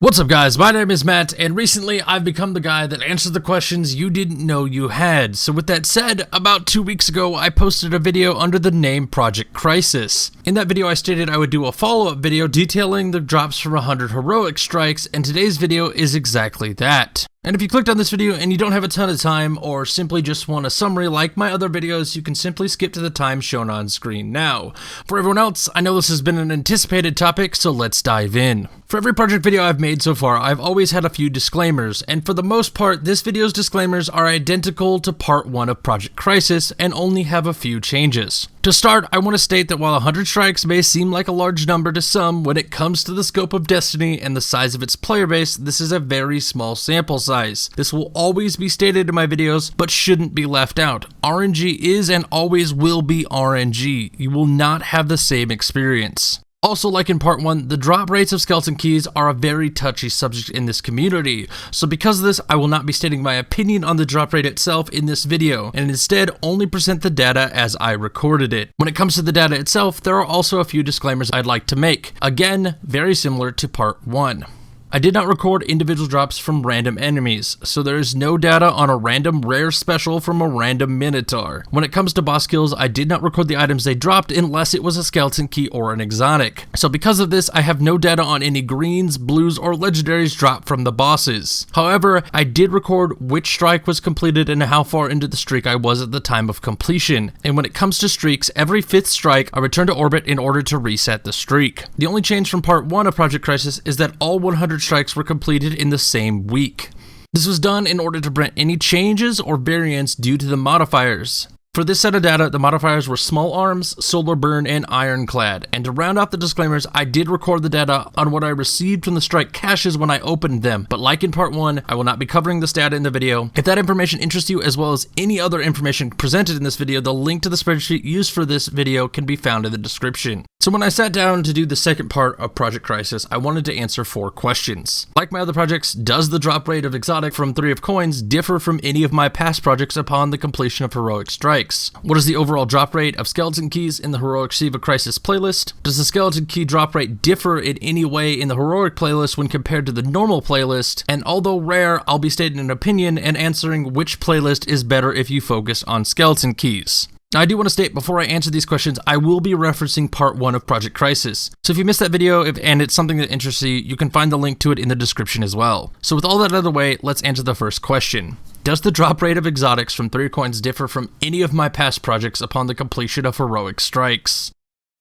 What's up guys, my name is Matt, and recently I've become the guy that answers the questions you didn't know you had. So with that said, about 2 weeks ago I posted a video under the name Project Crisis. In that video I stated I would do a follow-up video detailing the drops from 100 heroic strikes, and today's video is exactly that. And if you clicked on this video and you don't have a ton of time, or simply just want a summary like my other videos, you can simply skip to the time shown on screen now. For everyone else, I know this has been an anticipated topic, so let's dive in. For every project video I've made so far, I've always had a few disclaimers, and for the most part, this video's disclaimers are identical to part 1 of Project Crisis and only have a few changes. To start, I want to state that while 100 strikes may seem like a large number to some, when it comes to the scope of Destiny and the size of its player base, this is a very small sample size. This will always be stated in my videos, but shouldn't be left out. RNG is and always will be RNG. You will not have the same experience. Also, like in part 1, the drop rates of skeleton keys are a very touchy subject in this community, so because of this, I will not be stating my opinion on the drop rate itself in this video, and instead only present the data as I recorded it. When it comes to the data itself, there are also a few disclaimers I'd like to make, again, very similar to part 1. I did not record individual drops from random enemies, so there is no data on a random rare special from a random Minotaur. When it comes to boss kills, I did not record the items they dropped unless it was a skeleton key or an exotic. So because of this, I have no data on any greens, blues, or legendaries dropped from the bosses. However, I did record which strike was completed and how far into the streak I was at the time of completion. And when it comes to streaks, every 5th strike, I return to orbit in order to reset the streak. The only change from part 1 of Project Crisis is that all 100 strikes were completed in the same week. This was done in order to prevent any changes or variance due to the modifiers. For this set of data, the modifiers were Small Arms, Solar Burn, and Ironclad, and to round out the disclaimers, I did record the data on what I received from the strike caches when I opened them, but like in part 1, I will not be covering this data in the video. If that information interests you as well as any other information presented in this video, the link to the spreadsheet used for this video can be found in the description. So when I sat down to do the second part of Project Crisis, I wanted to answer 4 questions. Like my other projects, does the drop rate of exotic from 3 of coins differ from any of my past projects upon the completion of heroic strikes? What is the overall drop rate of skeleton keys in the heroic Shiva Crisis playlist? Does the skeleton key drop rate differ in any way in the heroic playlist when compared to the normal playlist? And although rare, I'll be stating an opinion and answering which playlist is better if you focus on skeleton keys. Now, I do want to state before I answer these questions, I will be referencing part 1 of Project Crisis. So if you missed that video and it's something that interests you, you can find the link to it in the description as well. So with all that out of the way, let's answer the first question. Does the drop rate of exotics from 3 coins differ from any of my past projects upon the completion of heroic strikes?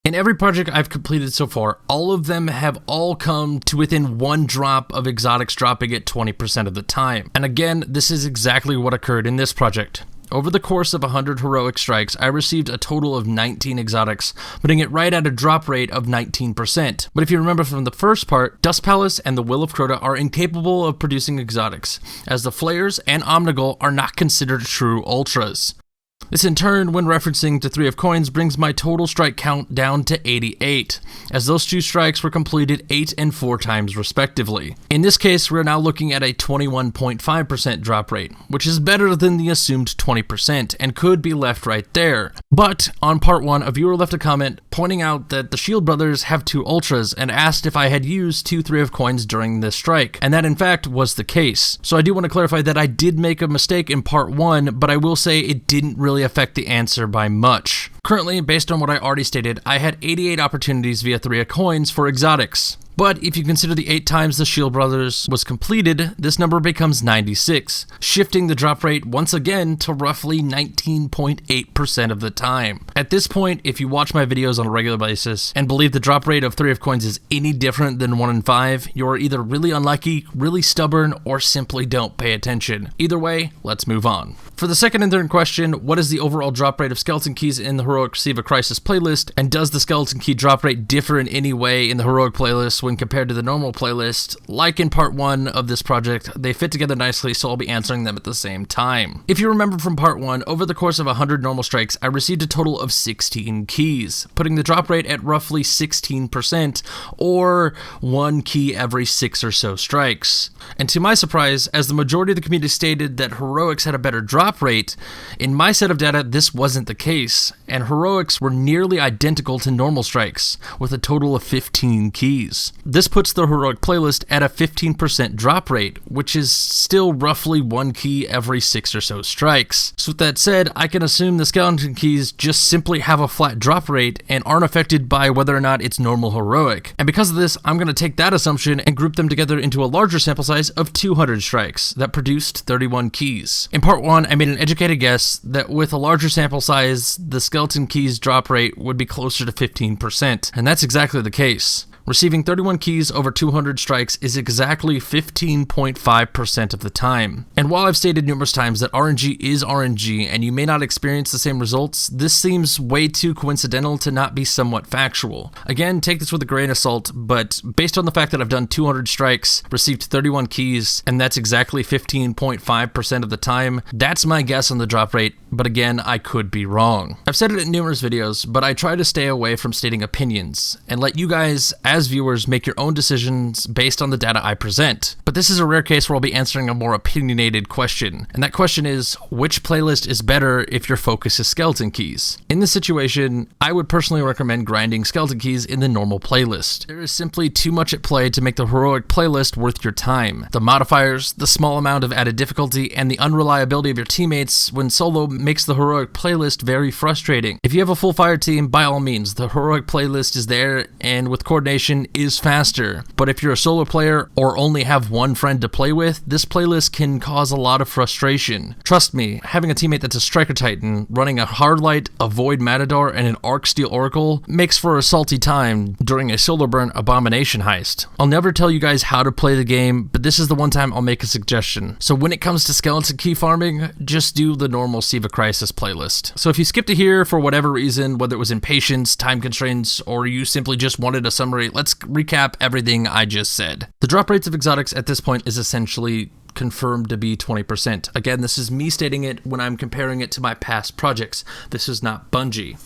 In every project I've completed so far, all of them have all come to within 1 drop of exotics dropping at 20% of the time. And again, this is exactly what occurred in this project. Over the course of 100 heroic strikes, I received a total of 19 exotics, putting it right at a drop rate of 19%. But if you remember from the first part, Dust Palace and the Will of Crota are incapable of producing exotics, as the Flares and Omnigul are not considered true ultras. This in turn, when referencing to 3 of coins, brings my total strike count down to 88, as those 2 strikes were completed 8 and 4 times respectively. In this case, we're now looking at a 21.5% drop rate, which is better than the assumed 20% and could be left right there. But on part 1, a viewer left a comment pointing out that the Shield Brothers have 2 ultras and asked if I had used 2 3 of coins during this strike, and that in fact was the case. So I do want to clarify that I did make a mistake in part 1, but I will say it didn't really affect the answer by much. Currently, based on what I already stated, I had 88 opportunities via 3 of coins for exotics. But if you consider the 8 times the Shield Brothers was completed, this number becomes 96, shifting the drop rate once again to roughly 19.8% of the time. At this point, if you watch my videos on a regular basis and believe the drop rate of 3 of coins is any different than 1 in 5, you're either really unlucky, really stubborn, or simply don't pay attention. Either way, let's move on. For the second and third question, what is the overall drop rate of skeleton keys in the heroic Shiva Crisis playlist, and does the skeleton key drop rate differ in any way in the heroic playlist when compared to the normal playlist? Like in part 1 of this project, they fit together nicely, so I'll be answering them at the same time. If you remember from part 1, over the course of 100 normal strikes, I received a total of 16 keys, putting the drop rate at roughly 16%, or 1 key every 6 or so strikes. And to my surprise, as the majority of the community stated that heroics had a better drop rate, in my set of data, this wasn't the case, and heroics were nearly identical to normal strikes, with a total of 15 keys. This puts the heroic playlist at a 15% drop rate, which is still roughly 1 key every 6 or so strikes. So with that said, I can assume the skeleton keys just simply have a flat drop rate and aren't affected by whether or not it's normal heroic. And because of this, I'm going to take that assumption and group them together into a larger sample size of 200 strikes that produced 31 keys. In part 1, I made an educated guess that with a larger sample size, the skeleton keys drop rate would be closer to 15%, and that's exactly the case. Receiving 31 keys over 200 strikes is exactly 15.5% of the time. And while I've stated numerous times that RNG is RNG and you may not experience the same results, this seems way too coincidental to not be somewhat factual. Again, take this with a grain of salt, but based on the fact that I've done 200 strikes, received 31 keys, and that's exactly 15.5% of the time, that's my guess on the drop rate, but again, I could be wrong. I've said it in numerous videos, but I try to stay away from stating opinions and let you guys, as viewers, make your own decisions based on the data I present. But this is a rare case where I'll be answering a more opinionated question, and that question is, which playlist is better if your focus is skeleton keys? In this situation, I would personally recommend grinding skeleton keys in the normal playlist. There is simply too much at play to make the heroic playlist worth your time. The modifiers, the small amount of added difficulty, and the unreliability of your teammates when solo makes the heroic playlist very frustrating. If you have a full fire team, by all means, the heroic playlist is there, and with coordination is faster. But if you're a solo player or only have one friend to play with, this playlist can cause a lot of frustration. Trust me, having a teammate that's a Striker Titan, running a Hardlight, a Void Matador, and an Arc Steel Oracle makes for a salty time during a solo burn Abomination heist. I'll never tell you guys how to play the game, but this is the one time I'll make a suggestion. So when it comes to skeleton key farming, just do the normal Siva Crisis playlist. So if you skipped to here for whatever reason, whether it was impatience, time constraints, or you simply just wanted a summary, let's recap everything I just said. The drop rates of exotics at this point is essentially confirmed to be 20%. Again, this is me stating it when I'm comparing it to my past projects. This is not Bungie.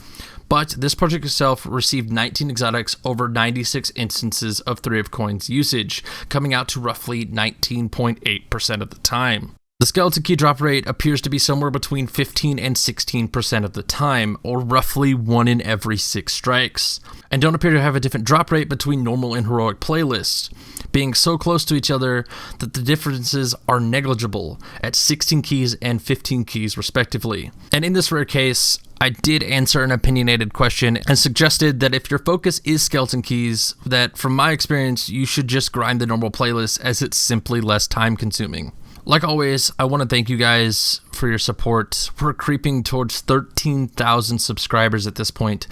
But this project itself received 19 exotics over 96 instances of 3 of Coins usage, coming out to roughly 19.8% of the time. The skeleton key drop rate appears to be somewhere between 15 and 16% of the time, or roughly 1 in every 6 strikes, and don't appear to have a different drop rate between normal and heroic playlists, being so close to each other that the differences are negligible at 16 keys and 15 keys respectively. And in this rare case, I did answer an opinionated question and suggested that if your focus is skeleton keys, that from my experience, you should just grind the normal playlist as it's simply less time consuming. Like always, I want to thank you guys for your support. We're creeping towards 13,000 subscribers at this point,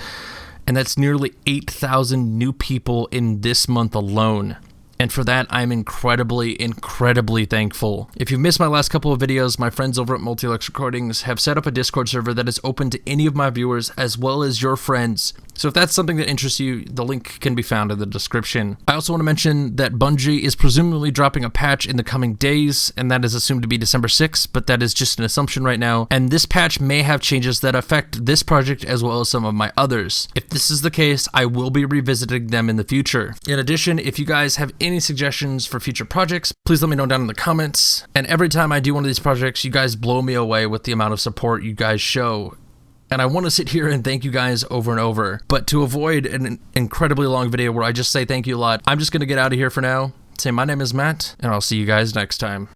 and that's nearly 8,000 new people in this month alone. And for that, I'm incredibly thankful. If you've missed my last couple of videos, my friends over at Multilux Recordings have set up a Discord server that is open to any of my viewers as well as your friends. So if that's something that interests you, the link can be found in the description. I also want to mention that Bungie is presumably dropping a patch in the coming days, and that is assumed to be December 6th, but that is just an assumption right now. And this patch may have changes that affect this project as well as some of my others. If this is the case, I will be revisiting them in the future. In addition, if you guys have any suggestions for future projects, please let me know down in the comments. And every time I do one of these projects, you guys blow me away with the amount of support you guys show. And I want to sit here and thank you guys over and over. But to avoid an incredibly long video where I just say thank you a lot, I'm just going to get out of here for now. Say my name is Matt, and I'll see you guys next time.